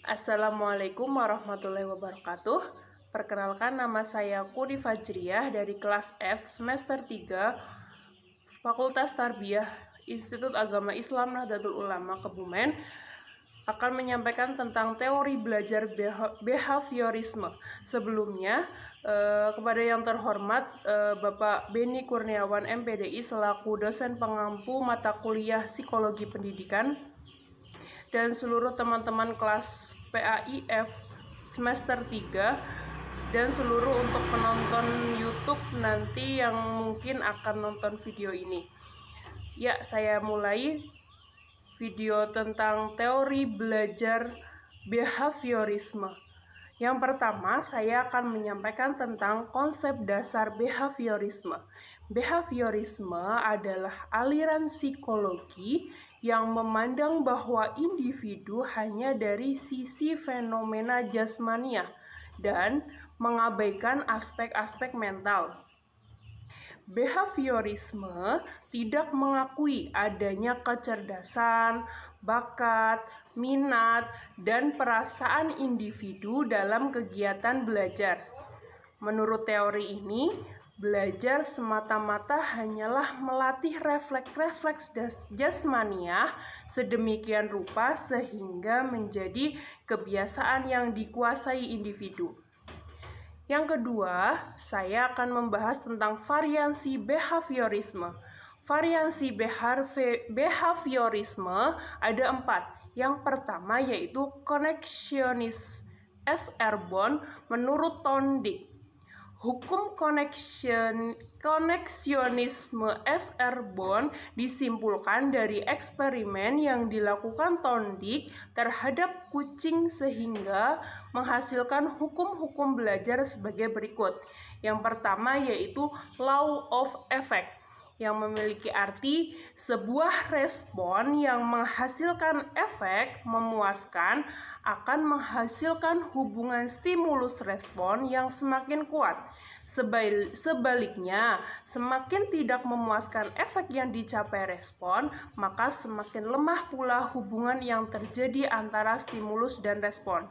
Assalamualaikum warahmatullahi wabarakatuh. Perkenalkan, nama saya Kudi Fajriyah dari kelas F semester 3 Fakultas Tarbiyah Institut Agama Islam Nahdlatul Ulama Kebumen akan menyampaikan tentang teori belajar behaviorisme. Sebelumnya, kepada yang terhormat Bapak Beni Kurniawan MPDI selaku dosen pengampu mata kuliah Psikologi Pendidikan dan seluruh teman-teman kelas PAIF semester 3 dan seluruh untuk penonton YouTube nanti yang mungkin akan nonton video ini. Ya, saya mulai video tentang teori belajar behaviorisme. Yang pertama, saya akan menyampaikan tentang konsep dasar behaviorisme. Behaviorisme adalah aliran psikologi yang memandang bahwa individu hanya dari sisi fenomena jasmania dan mengabaikan aspek-aspek mental. Behaviorisme tidak mengakui adanya kecerdasan, bakat, minat, dan perasaan individu dalam kegiatan belajar. Menurut teori ini, belajar semata-mata hanyalah melatih refleks-refleks jasmania sedemikian rupa sehingga menjadi kebiasaan yang dikuasai individu. Yang kedua, saya akan membahas tentang variansi behaviorisme. Variansi behaviorisme ada 4. Yang pertama yaitu koneksionis Airborne menurut Thorndike. Hukum koneksionisme Airborne disimpulkan dari eksperimen yang dilakukan Thorndike terhadap kucing sehingga menghasilkan hukum-hukum belajar sebagai berikut. Yang pertama yaitu law of effect, yang memiliki arti sebuah respon yang menghasilkan efek memuaskan akan menghasilkan hubungan stimulus-respon yang semakin kuat. Sebaliknya, semakin tidak memuaskan efek yang dicapai respon, maka semakin lemah pula hubungan yang terjadi antara stimulus dan respon.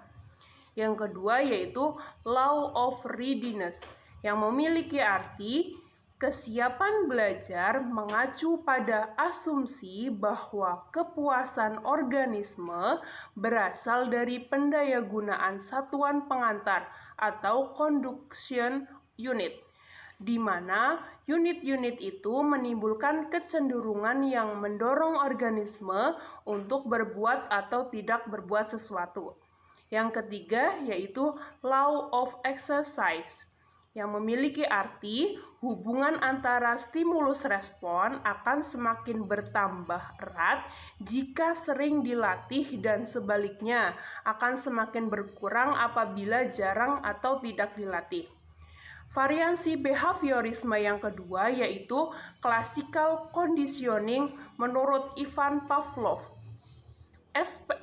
Yang kedua yaitu law of readiness, yang memiliki arti kesiapan belajar mengacu pada asumsi bahwa kepuasan organisme berasal dari pendayagunaan satuan pengantar atau conduction unit, di mana unit-unit itu menimbulkan kecenderungan yang mendorong organisme untuk berbuat atau tidak berbuat sesuatu. Yang ketiga yaitu law of exercise, yang memiliki arti hubungan antara stimulus respon akan semakin bertambah erat jika sering dilatih dan sebaliknya akan semakin berkurang apabila jarang atau tidak dilatih. Variansi behaviorisme yang kedua yaitu classical conditioning menurut Ivan Pavlov.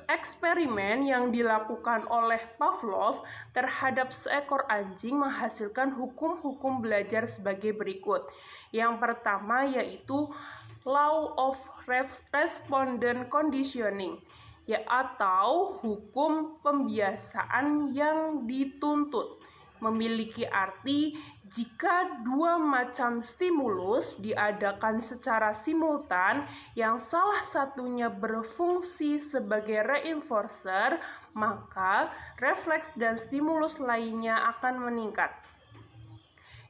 Eksperimen yang dilakukan oleh Pavlov terhadap seekor anjing menghasilkan hukum-hukum belajar sebagai berikut. Yang pertama yaitu law of respondent conditioning, atau hukum pembiasaan yang dituntut. Memiliki arti jika dua macam stimulus diadakan secara simultan yang salah satunya berfungsi sebagai reinforcer, maka refleks dan stimulus lainnya akan meningkat.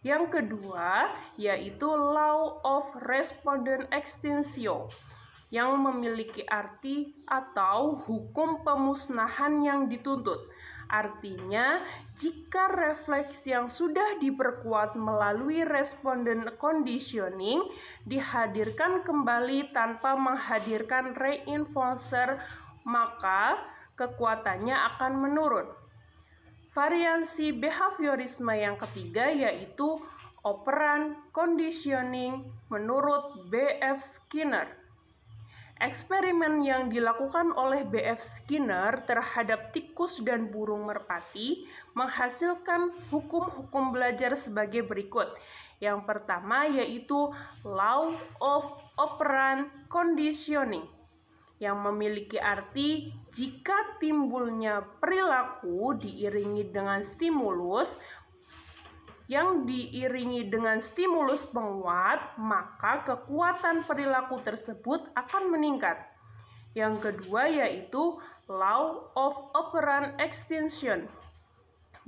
Yang kedua yaitu law of respondent extinction, yang memiliki arti atau hukum pemusnahan yang dituntut. Artinya, jika refleks yang sudah diperkuat melalui respondent conditioning dihadirkan kembali tanpa menghadirkan reinforcer, maka kekuatannya akan menurun. Variansi behaviorisme yang ketiga yaitu operant conditioning menurut B.F. Skinner. Eksperimen yang dilakukan oleh B.F. Skinner terhadap tikus dan burung merpati menghasilkan hukum-hukum belajar sebagai berikut. Yang pertama yaitu law of operant conditioning, yang memiliki arti jika timbulnya perilaku diiringi dengan stimulus penguat, maka kekuatan perilaku tersebut akan meningkat. Yang kedua yaitu law of operant extinction,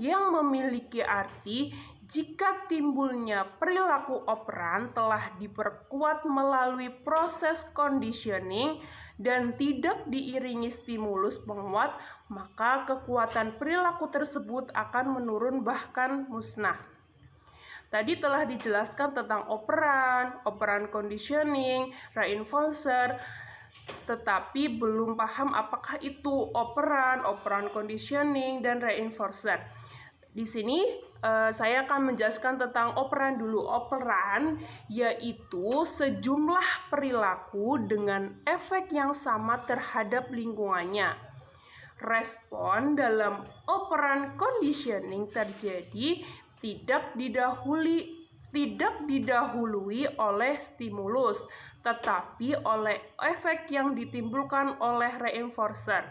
yang memiliki arti jika timbulnya perilaku operan telah diperkuat melalui proses conditioning dan tidak diiringi stimulus penguat, maka kekuatan perilaku tersebut akan menurun bahkan musnah. Tadi telah dijelaskan tentang operan conditioning, reinforcer, tetapi belum paham apakah itu operan conditioning, dan reinforcer. Di sini saya akan menjelaskan tentang operan dulu. Operan yaitu sejumlah perilaku dengan efek yang sama terhadap lingkungannya. Respon dalam operan conditioning terjadi tidak didahului oleh stimulus, tetapi oleh efek yang ditimbulkan oleh reinforcer.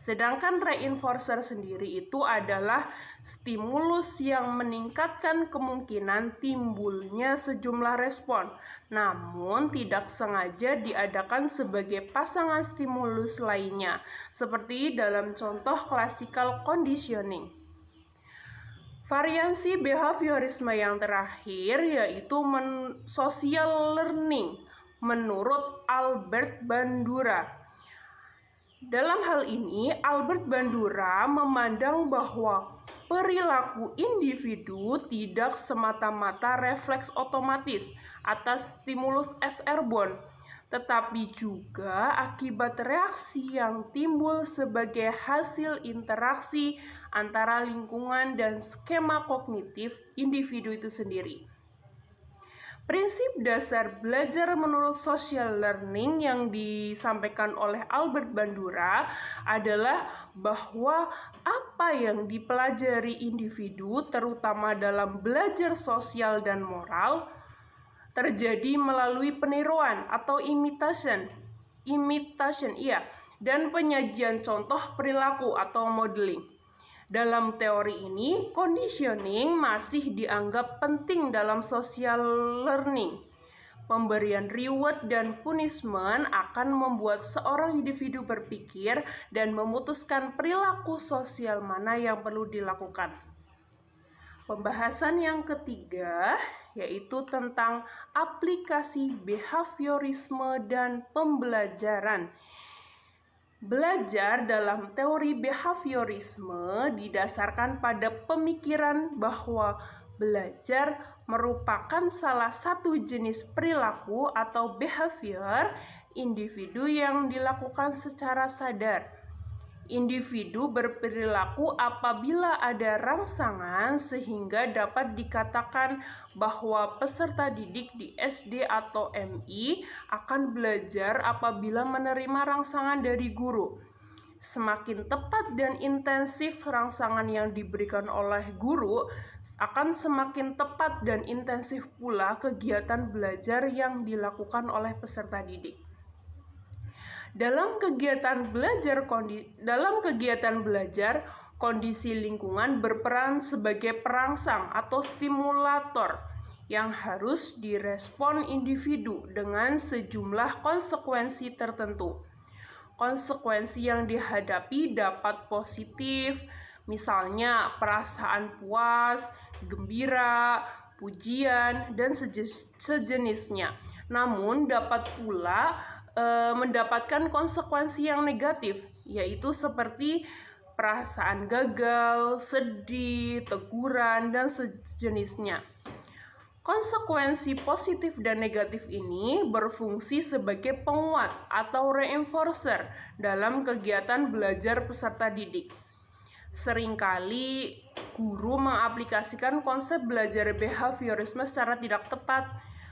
Sedangkan reinforcer sendiri itu adalah stimulus yang meningkatkan kemungkinan timbulnya sejumlah respon, namun tidak sengaja diadakan sebagai pasangan stimulus lainnya, seperti dalam contoh classical conditioning. Variasi behaviorisme yang terakhir yaitu social learning menurut Albert Bandura. Dalam hal ini, Albert Bandura memandang bahwa perilaku individu tidak semata-mata refleks otomatis atas stimulus airborne, tetapi juga akibat reaksi yang timbul sebagai hasil interaksi antara lingkungan dan skema kognitif individu itu sendiri. Prinsip dasar belajar menurut social learning yang disampaikan oleh Albert Bandura adalah bahwa apa yang dipelajari individu, terutama dalam belajar sosial dan moral, terjadi melalui peniruan atau imitation, dan penyajian contoh perilaku atau modeling. Dalam teori ini, conditioning masih dianggap penting dalam social learning. Pemberian reward dan punishment akan membuat seorang individu berpikir dan memutuskan perilaku sosial mana yang perlu dilakukan. Pembahasan yang ketiga yaitu tentang aplikasi behaviorisme dan pembelajaran. Belajar dalam teori behaviorisme didasarkan pada pemikiran bahwa belajar merupakan salah satu jenis perilaku atau behavior individu yang dilakukan secara sadar. Individu berperilaku apabila ada rangsangan sehingga dapat dikatakan bahwa peserta didik di SD atau MI akan belajar apabila menerima rangsangan dari guru. Semakin tepat dan intensif rangsangan yang diberikan oleh guru, akan semakin tepat dan intensif pula kegiatan belajar yang dilakukan oleh peserta didik. Dalam kegiatan belajar, kondisi lingkungan berperan sebagai perangsang atau stimulator yang harus direspon individu dengan sejumlah konsekuensi tertentu. Konsekuensi yang dihadapi dapat positif, misalnya perasaan puas, gembira, pujian, dan sejenisnya. Namun dapat pula mendapatkan konsekuensi yang negatif, yaitu seperti perasaan gagal, sedih, teguran, dan sejenisnya. Konsekuensi positif dan negatif ini berfungsi sebagai penguat atau reinforcer dalam kegiatan belajar peserta didik. Seringkali guru mengaplikasikan konsep belajar behaviorisme secara tidak tepat.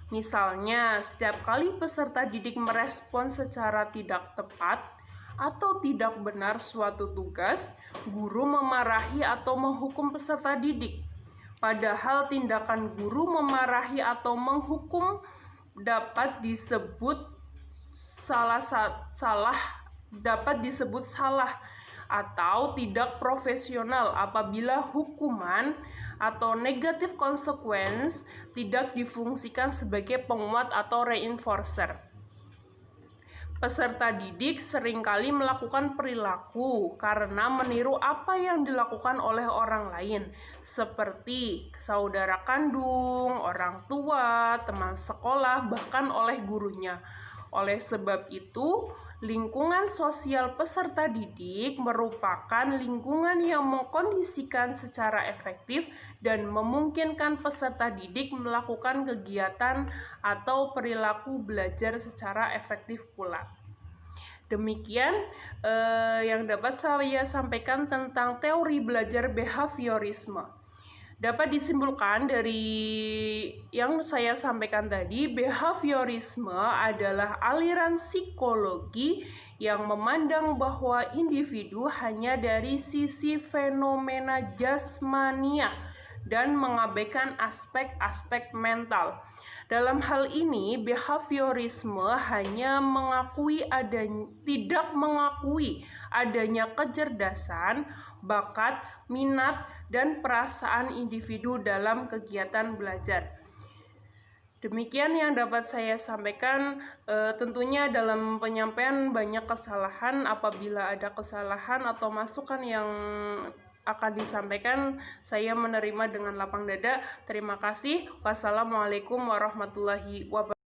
Misalnya, setiap kali peserta didik merespon secara tidak tepat atau tidak benar suatu tugas, guru memarahi atau menghukum peserta didik. Padahal tindakan guru memarahi atau menghukum dapat disebut salah dapat disebut salah atau tidak profesional apabila hukuman atau negative consequence tidak difungsikan sebagai penguat atau reinforcer. Peserta didik seringkali melakukan perilaku karena meniru apa yang dilakukan oleh orang lain, seperti saudara kandung, orang tua, teman sekolah, bahkan oleh gurunya. Oleh sebab itu, lingkungan sosial peserta didik merupakan lingkungan yang mengkondisikan secara efektif dan memungkinkan peserta didik melakukan kegiatan atau perilaku belajar secara efektif pula. Demikian yang dapat saya sampaikan tentang teori belajar behaviorisme. Dapat disimpulkan dari yang saya sampaikan tadi, behaviorisme adalah aliran psikologi yang memandang bahwa individu hanya dari sisi fenomena jasmania dan mengabaikan aspek-aspek mental. Dalam hal ini, behaviorisme hanya tidak mengakui adanya kecerdasan, bakat, minat, dan perasaan individu dalam kegiatan belajar. Demikian yang dapat saya sampaikan. Tentunya dalam penyampaian banyak kesalahan. Apabila ada kesalahan atau masukan yang akan disampaikan, saya menerima dengan lapang dada. Terima kasih. Wassalamualaikum warahmatullahi wabarakatuh.